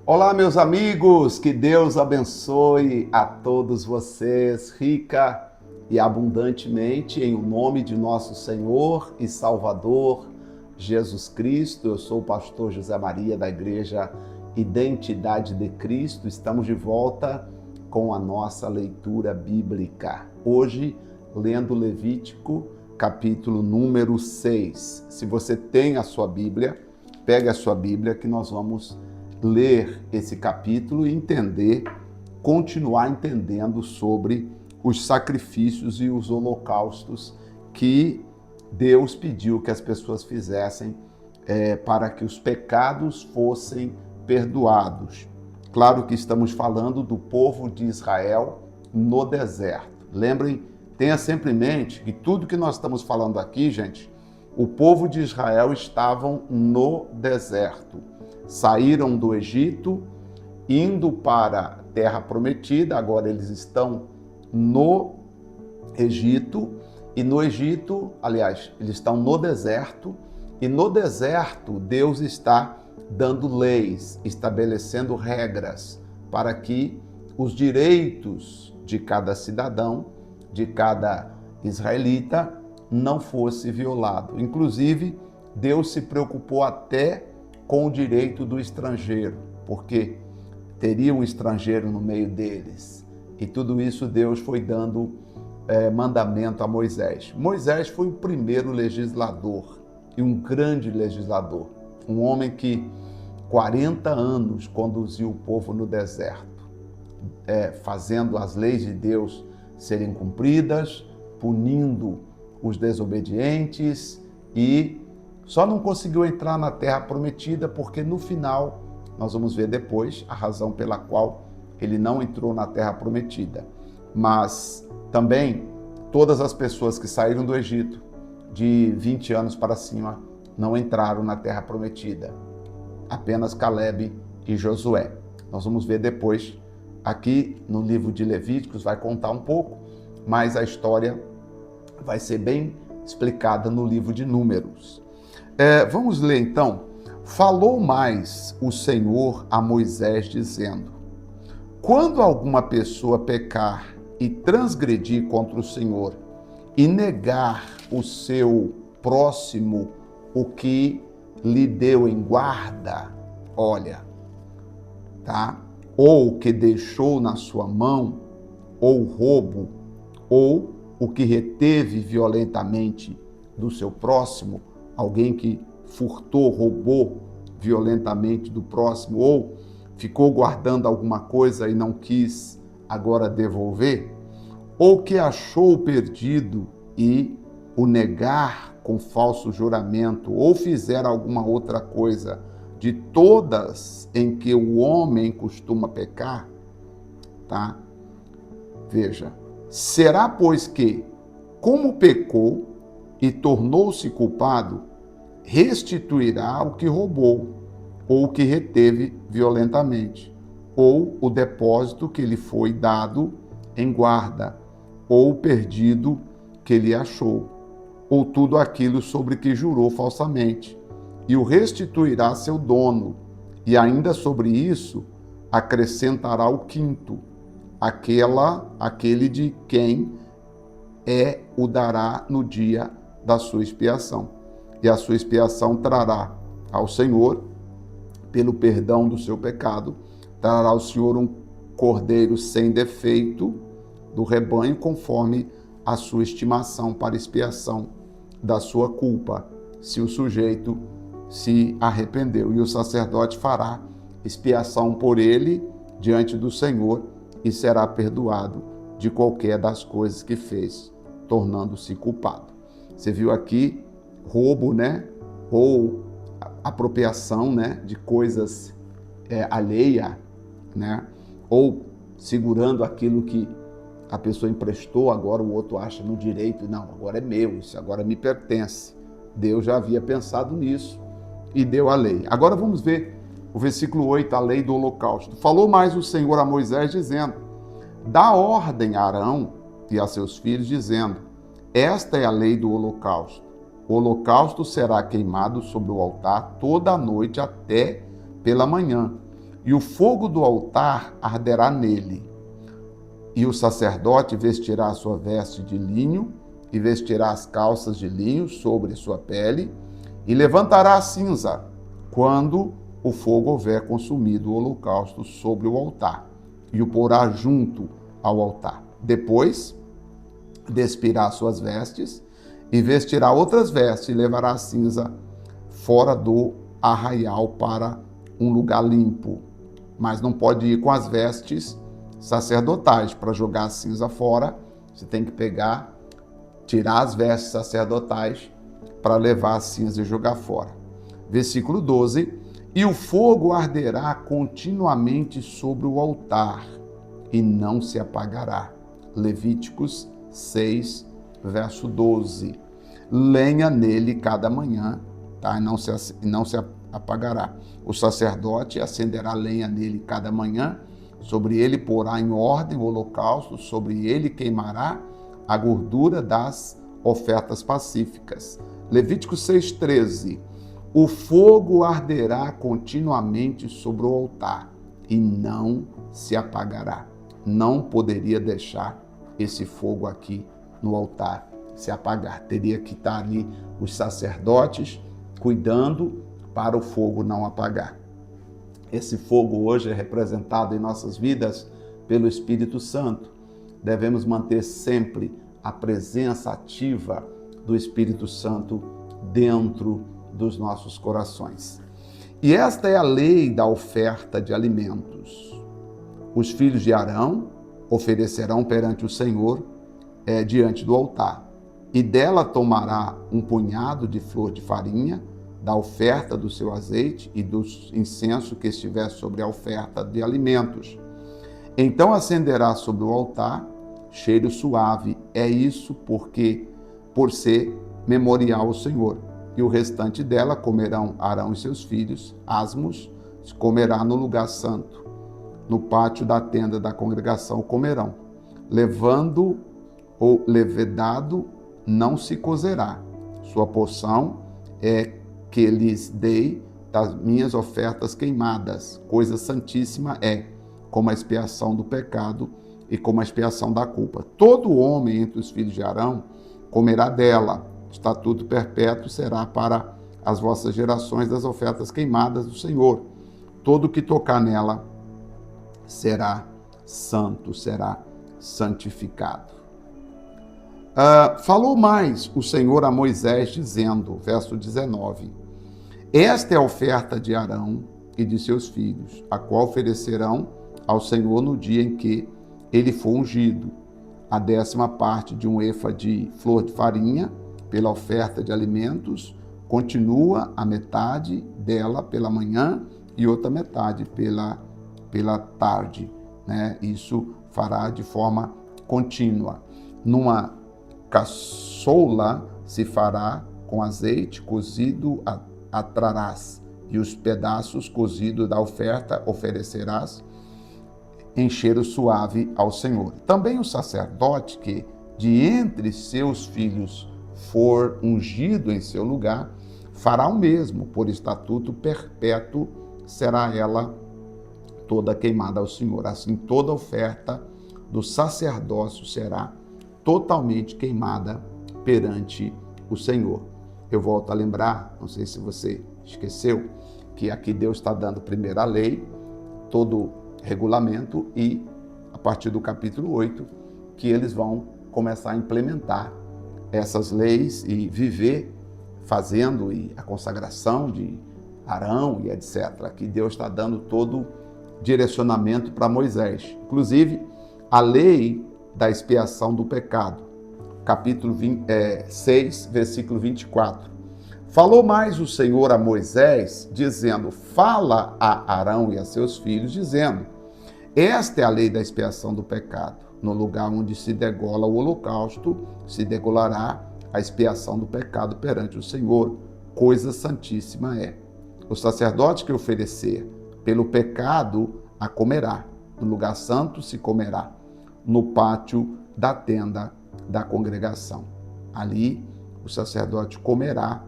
Olá, meus amigos, que Deus abençoe a todos vocês, rica e abundantemente, em o nome de nosso Senhor e Salvador, Jesus Cristo. Eu sou o pastor José Maria da Igreja Identidade de Cristo. Estamos de volta com a nossa leitura bíblica. Hoje, lendo Levítico, capítulo número 6. Se você tem a sua Bíblia, pegue a sua Bíblia que nós vamos ler esse capítulo e continuar entendendo sobre os sacrifícios e os holocaustos que Deus pediu que as pessoas fizessem para que os pecados fossem perdoados. Claro que estamos falando do povo de Israel no deserto. Lembrem, tenha sempre em mente que tudo que nós estamos falando aqui, gente, o povo de Israel estavam no deserto. Saíram do Egito, indo para a Terra Prometida, agora eles estão no Egito, e no Egito, aliás, eles estão no deserto, e no deserto Deus está dando leis, estabelecendo regras para que os direitos de cada cidadão, de cada israelita, não fosse violado. Inclusive, Deus se preocupou até com o direito do estrangeiro, porque teria um estrangeiro no meio deles. E tudo isso Deus foi dando mandamento a Moisés. Moisés foi o primeiro legislador e um grande legislador. Um homem que 40 anos conduziu o povo no deserto, fazendo as leis de Deus serem cumpridas, punindo os desobedientes, e só não conseguiu entrar na Terra Prometida porque no final, nós vamos ver depois a razão pela qual ele não entrou na Terra Prometida. Mas também todas as pessoas que saíram do Egito de 20 anos para cima não entraram na Terra Prometida. Apenas Caleb e Josué. Nós vamos ver depois aqui no livro de Levíticos, vai contar um pouco, mas a história vai ser bem explicada no livro de Números. Vamos ler então. Falou mais o Senhor a Moisés dizendo: quando alguma pessoa pecar e transgredir contra o Senhor e negar o seu próximo o que lhe deu em guarda, olha, tá? Ou que deixou na sua mão, ou roubo, ou o que reteve violentamente do seu próximo, alguém que furtou, roubou violentamente do próximo, ou ficou guardando alguma coisa e não quis agora devolver, ou que achou perdido e o negar com falso juramento, ou fizer alguma outra coisa de todas em que o homem costuma pecar, tá? Veja, será, pois, que, como pecou e tornou-se culpado, restituirá o que roubou, ou o que reteve violentamente, ou o depósito que lhe foi dado em guarda, ou o perdido que lhe achou, ou tudo aquilo sobre que jurou falsamente, e o restituirá a seu dono, e ainda sobre isso acrescentará o quinto, aquele de quem o dará no dia da sua expiação. E a sua expiação trará ao Senhor, pelo perdão do seu pecado, trará ao Senhor um cordeiro sem defeito do rebanho, conforme a sua estimação para expiação da sua culpa, se o sujeito se arrependeu. E o sacerdote fará expiação por ele diante do Senhor e será perdoado de qualquer das coisas que fez, tornando-se culpado. Você viu aqui roubo, né? Ou apropriação, né? De coisas alheia, né? Ou segurando aquilo que a pessoa emprestou, agora o outro acha no direito, não, agora é meu, isso agora me pertence. Deus já havia pensado nisso e deu a lei. Agora vamos ver o versículo 8, a lei do holocausto. Falou mais o Senhor a Moisés dizendo: dá ordem a Arão e a seus filhos, dizendo: esta é a lei do holocausto. O holocausto será queimado sobre o altar toda a noite até pela manhã. e o fogo do altar arderá nele. E o sacerdote vestirá a sua veste de linho e vestirá as calças de linho sobre sua pele e levantará a cinza quando o fogo houver consumido o holocausto sobre o altar e o porá junto ao altar. Depois despirá suas vestes e vestirá outras vestes e levará a cinza fora do arraial para um lugar limpo. Mas não pode ir com as vestes sacerdotais. Para jogar a cinza fora, você tem que tirar as vestes sacerdotais para levar a cinza e jogar fora. Versículo 12: e o fogo arderá continuamente sobre o altar e não se apagará. Levíticos 6, verso 12. Lenha nele cada manhã, tá? E não se apagará. O sacerdote acenderá lenha nele cada manhã, sobre ele porá em ordem o holocausto, sobre ele queimará a gordura das ofertas pacíficas. Levítico 6,13. O fogo arderá continuamente sobre o altar e não se apagará. Não poderia deixar esse fogo aqui no altar se apagar. Teria que estar ali os sacerdotes cuidando para o fogo não apagar. Esse fogo hoje é representado em nossas vidas pelo Espírito Santo. Devemos manter sempre a presença ativa do Espírito Santo dentro dos nossos corações. E esta é a lei da oferta de alimentos. Os filhos de Arão oferecerão perante o Senhor diante do altar, e dela tomará um punhado de flor de farinha, da oferta do seu azeite e do incenso que estiver sobre a oferta de alimentos. Então acenderá sobre o altar cheiro suave. É isso por ser memorial ao Senhor. E o restante dela comerão Arão e seus filhos, asmos, comerá no lugar santo. No pátio da tenda da congregação comerão. Levando ou levedado não se cozerá. Sua porção é que lhes dei das minhas ofertas queimadas. Coisa santíssima é, como a expiação do pecado e como a expiação da culpa. Todo homem entre os filhos de Arão comerá dela. Estatuto perpétuo será para as vossas gerações das ofertas queimadas do Senhor. Todo que tocar nela será santo, será santificado. Falou mais o Senhor a Moisés, dizendo, verso 19, esta é a oferta de Arão e de seus filhos, a qual oferecerão ao Senhor no dia em que ele for ungido, a 10ª parte de um efa de flor de farinha, pela oferta de alimentos, continua a metade dela pela manhã e outra metade pela tarde, né? Isso fará de forma contínua. Numa caçoula se fará com azeite cozido atrarás, e os pedaços cozidos da oferta oferecerás em cheiro suave ao Senhor. Também o sacerdote que de entre seus filhos for ungido em seu lugar, fará o mesmo, por estatuto perpétuo será ela toda queimada ao Senhor. Assim, toda oferta do sacerdócio será totalmente queimada perante o Senhor. Eu volto a lembrar, não sei se você esqueceu, que aqui Deus está dando primeiro a lei, todo regulamento, e a partir do capítulo 8, que eles vão começar a implementar essas leis e viver fazendo a consagração de Arão e etc. Que Deus está dando todo direcionamento para Moisés. Inclusive, a lei da expiação do pecado, capítulo 6, versículo 24. Falou mais o Senhor a Moisés, dizendo, fala a Arão e a seus filhos, dizendo, esta é a lei da expiação do pecado. No lugar onde se degola o holocausto, se degolará a expiação do pecado perante o Senhor. Coisa santíssima é. O sacerdote que oferecer pelo pecado a comerá. No lugar santo se comerá. No pátio da tenda da congregação. Ali o sacerdote comerá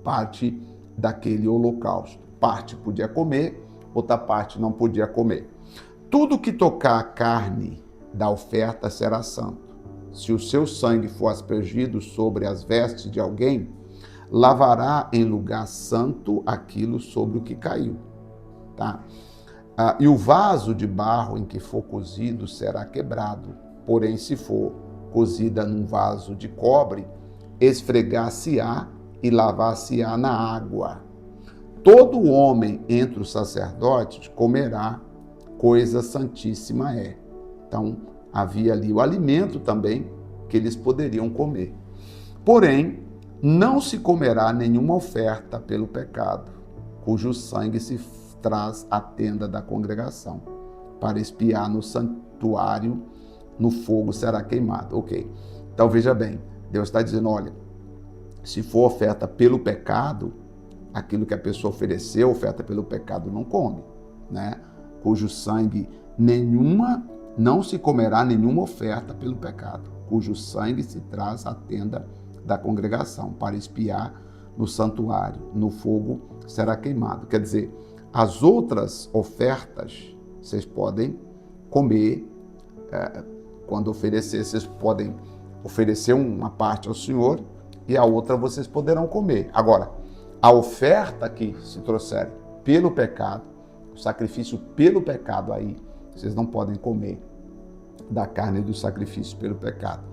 parte daquele holocausto. Parte podia comer, outra parte não podia comer. Tudo que tocar a carne da oferta será santo. Se o seu sangue for aspergido sobre as vestes de alguém, lavará em lugar santo aquilo sobre o que caiu. Tá? E o vaso de barro em que for cozido será quebrado. Porém, se for cozida num vaso de cobre, esfregar-se-á e lavar-se-á na água. Todo homem entre os sacerdotes comerá, coisa santíssima é. Então, havia ali o alimento também que eles poderiam comer. Porém, não se comerá nenhuma oferta pelo pecado, cujo sangue se traz à tenda da congregação, para espiar no santuário, no fogo será queimado. Ok. Então, veja bem, Deus está dizendo, olha, se for oferta pelo pecado, aquilo que a pessoa ofereceu, oferta pelo pecado, não come, né? Cujo sangue não se comerá nenhuma oferta pelo pecado, cujo sangue se traz à tenda da congregação, para espiar no santuário, no fogo será queimado. Quer dizer, as outras ofertas, vocês podem comer, quando oferecer, vocês podem oferecer uma parte ao Senhor e a outra vocês poderão comer. Agora, a oferta que se trouxer pelo pecado, o sacrifício pelo pecado, aí vocês não podem comer da carne do sacrifício pelo pecado.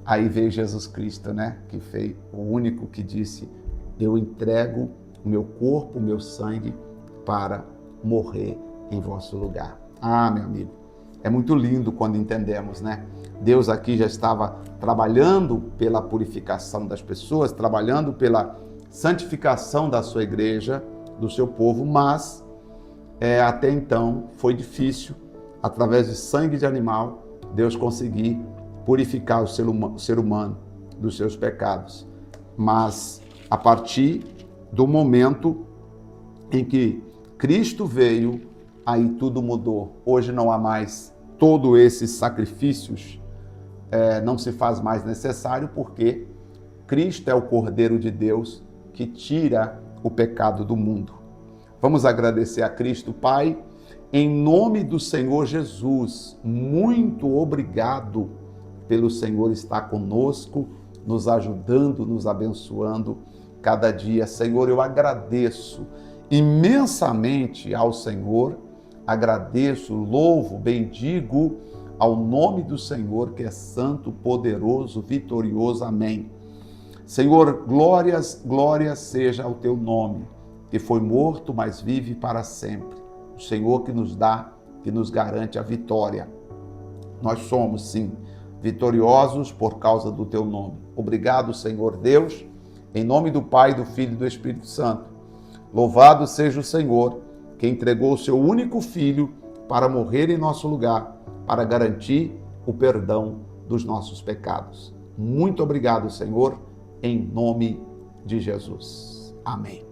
Aí veio Jesus Cristo, né? Que foi o único que disse, eu entrego o meu corpo, o meu sangue para morrer em vosso lugar. Ah, meu amigo, é muito lindo quando entendemos, né? Deus aqui já estava trabalhando pela purificação das pessoas, trabalhando pela santificação da sua igreja, do seu povo, mas até então foi difícil, através de sangue de animal, Deus conseguir purificar o ser humano dos seus pecados. Mas a partir do momento em que Cristo veio, aí tudo mudou. Hoje não há mais todos esses sacrifícios, não se faz mais necessário, porque Cristo é o Cordeiro de Deus que tira o pecado do mundo. Vamos agradecer a Cristo, Pai, em nome do Senhor Jesus. Muito obrigado pelo Senhor estar conosco, nos ajudando, nos abençoando cada dia. Senhor, eu agradeço imensamente ao Senhor, agradeço, louvo, bendigo ao nome do Senhor, que é santo, poderoso, vitorioso. Amém. Senhor, glórias seja ao teu nome, que foi morto, mas vive para sempre. O Senhor que nos dá, que nos garante a vitória. Nós somos, sim, vitoriosos por causa do teu nome. Obrigado, Senhor Deus, em nome do Pai, do Filho e do Espírito Santo. Louvado seja o Senhor, que entregou o seu único Filho para morrer em nosso lugar, para garantir o perdão dos nossos pecados. Muito obrigado, Senhor, em nome de Jesus. Amém.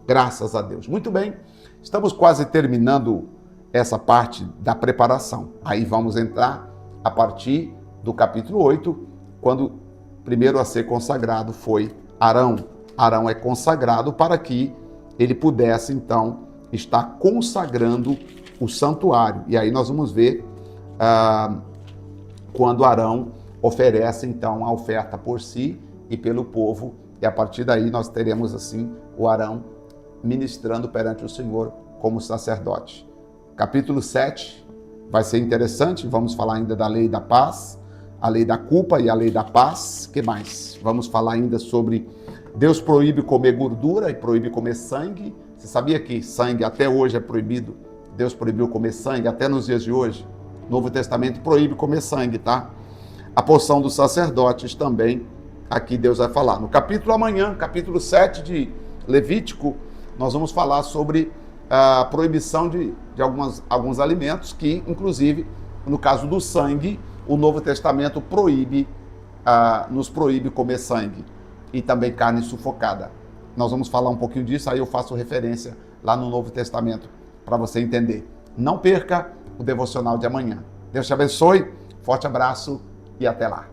Graças a Deus. Muito bem, estamos quase terminando essa parte da preparação. Aí vamos entrar a partir do capítulo 8, quando primeiro a ser consagrado foi Arão. Arão é consagrado para que ele pudesse, então, estar consagrando o santuário. E aí nós vamos ver quando Arão oferece, então, a oferta por si e pelo povo, e a partir daí nós teremos assim o Arão ministrando perante o Senhor como sacerdote. Capítulo 7 vai ser interessante, vamos falar ainda da lei da paz, a lei da culpa e a lei da paz. O que mais? Vamos falar ainda sobre Deus proíbe comer gordura e proíbe comer sangue. Você sabia que sangue até hoje é proibido? Deus proibiu comer sangue até nos dias de hoje. O Novo Testamento proíbe comer sangue, tá? A porção dos sacerdotes também, aqui Deus vai falar. No capítulo amanhã, capítulo 7 de Levítico, nós vamos falar sobre a proibição de alguns alimentos que, inclusive, no caso do sangue, o Novo Testamento nos proíbe comer sangue e também carne sufocada. Nós vamos falar um pouquinho disso, aí eu faço referência lá no Novo Testamento para você entender. Não perca o devocional de amanhã. Deus te abençoe, forte abraço e até lá.